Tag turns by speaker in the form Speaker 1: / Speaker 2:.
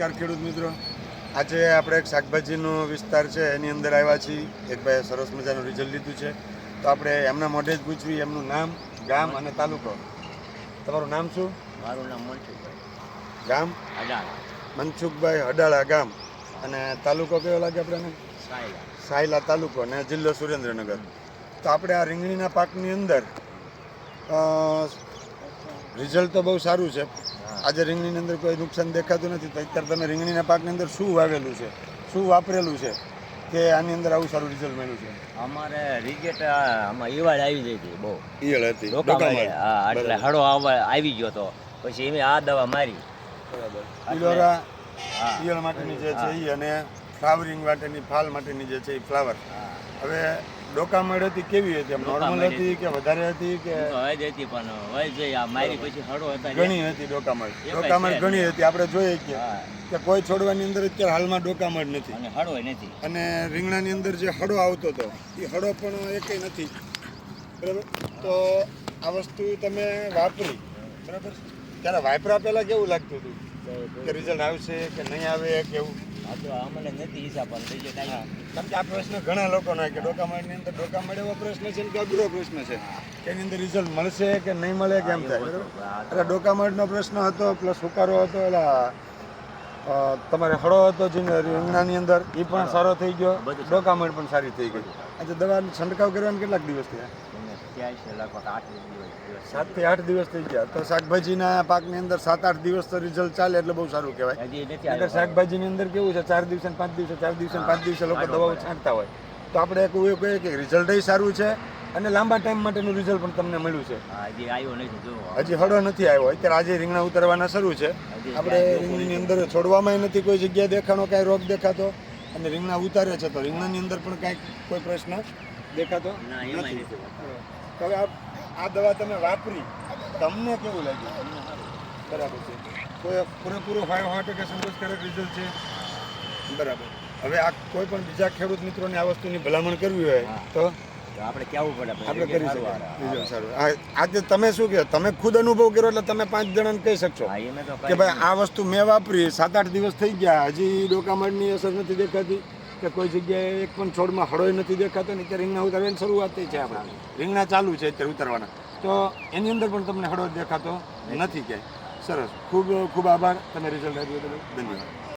Speaker 1: નમસ્કાર ખેડૂત મિત્રો. આજે આપણે એક શાકભાજીનો વિસ્તાર છે એની અંદર આવ્યા છીએ. એક ભાઈ સરસ મજાનું રિઝલ્ટ લીધું છે, તો આપણે એમના મોઢે જ પૂછવી એમનું નામ, ગામ અને તાલુકો. તમારું નામ શું?
Speaker 2: મારું નામ મનસુખભાઈ.
Speaker 1: ગામ?
Speaker 2: અડાળા.
Speaker 1: મનસુખભાઈ અડાળા ગામ. અને તાલુકો કયો લાગે આપણને?
Speaker 2: સાયલા.
Speaker 1: સાયલા તાલુકો અને જિલ્લો સુરેન્દ્રનગર. તો આપણે આ રીંગણીના પાકની અંદર રિઝલ્ટ તો બહુ સારું છે. આજે રીંગણીની અંદર કોઈ નુકસાન દેખાતું નથી. તો અત્યારે તમે રીંગણીના પાકની અંદર શું વાવેલું છે, શું વાપરેલું છે કે આની અંદર આવું સારું રિઝલ્ટ મળ્યું છે?
Speaker 2: અમારે રિજેક્ટ આમાં ઈવાડ આવી ગઈ હતી બહુ.
Speaker 1: ઈયળ હતી.
Speaker 2: હા, એટલે હળો આવી ગયો તો પછી એમ આ દવા મારી.
Speaker 1: બરાબર. ઈલોરા ઈયળ માટેની જે છે એ અને ફ્લાવરિંગ માટેની ફાલ માટેની જે છે એ ફ્લાવર. હવે ડોકામડ હતી કેવી હતી? આમ નોર્મલ હતી કે વધારે હતી કે
Speaker 2: વય હતી? પણ વય જોઈ આ મારી પછી હળો હતા
Speaker 1: ઘણી હતી ડોકામડ. ડોકામડ ઘણી હતી. આપણે જોઈએ કે કોઈ છોડવાની અંદર અત્યારે હાલમાં ડોકામડ નથી
Speaker 2: અને હળો નથી.
Speaker 1: અને રીંગણાની અંદર જે હળો આવતો હતો એ હળો પણ એકેય નથી. બરાબર. તો આ વસ્તુ તમે વાપરી, બરાબર, ત્યારે વાપરા પહેલાં કેવું લાગતું હતું કે રિઝલ્ટ આવશે કે નહીં આવે કેવું?
Speaker 2: આ તો અમને નથી હિસાબ પણ રિજેક્ટ આવી.
Speaker 1: કારણ કે આ પ્રશ્ન ઘણા લોકોનો કે ડોકામડની અંદર ડોકામડ એવો પ્રશ્ન છે કે અઘરો પ્રશ્ન છે કે એની અંદર રિઝલ્ટ મળશે કે નહીં મળે કેમ થાય. બરાબર. એટલે ડોકામડનો પ્રશ્ન હતો, પ્લસ હુકારો હતો, એટલે તમારે હળો હતો જે રીંગણાની અંદર એ પણ સારો થઈ ગયો, ડોકામડ પણ સારી થઈ ગઈ. આજે દવાનો છંટકાવ કરવાને કેટલાક દિવસ થયા? 7 થી 8 દિવસ થઈ ગયા. તો શાકભાજીના પાકની અંદર 7-8 દિવસ તો રિઝલ્ટ ચાલે એટલે બહુ સારું કહેવાય. અગર શાકભાજીની અંદર કેવું છે 4 દિવસે 5 દિવસે 4 દિવસે 5 દિવસે લોકો દવાઓ છાંટતા હોય, તો આપણે એવું કહીએ કે રિઝલ્ટ સારું છે અને લાંબા ટાઈમ માટેનું રિઝલ્ટ પણ તમને મળ્યું છે. હજી હળો નથી આવ્યો. અત્યારે આજે રીંગણા ઉતરવાના શરૂ છે. આપણે રીંગણીની અંદર છોડવામાં નથી કોઈ જગ્યાએ દેખાણો કાંઈ રોગ દેખાતો, અને રીંગણા ઉતારે છે તો રીંગણાની અંદર પણ કાંઈક કોઈ પ્રશ્ન દેખાતો નથી. હવે આ દવા તમે વાપરી, તમને કેવું લાગ્યું? બરાબર છે. કોઈ પૂરેપૂરો 5% સંતોષકારક રિઝલ્ટ છે. બરાબર. હવે આ કોઈ પણ બીજા ખેડૂત મિત્રોને આ વસ્તુની ભલામણ કરવી હોય તો
Speaker 2: આપણે કેવું પડે,
Speaker 1: આપણે કરી શકીએ. રિઝલ્ટ સારું. આજે તમે શું કહો? તમે ખુદ અનુભવ કર્યો એટલે તમે 5 જણાને કહી શકશો કે ભાઈ આ વસ્તુ મેં વાપરી, 7-8 દિવસ થઈ ગયા, હજી ડોકામડની અસર નથી દેખાતી કે કોઈ જગ્યાએ એક પણ છોડમાં હળોય નથી દેખાતો ને અત્યારે રીંગણા ઉતારવાની શરૂઆત થઈ છે. આપણા રીંગણા ચાલુ છે અત્યારે ઉતારવાના, તો એની અંદર પણ તમને હળો દેખાતો નથી ક્યાંય. સરસ. ખૂબ ખૂબ આભાર. તમે રિઝલ્ટ આપ્યું. ધન્યવાદ.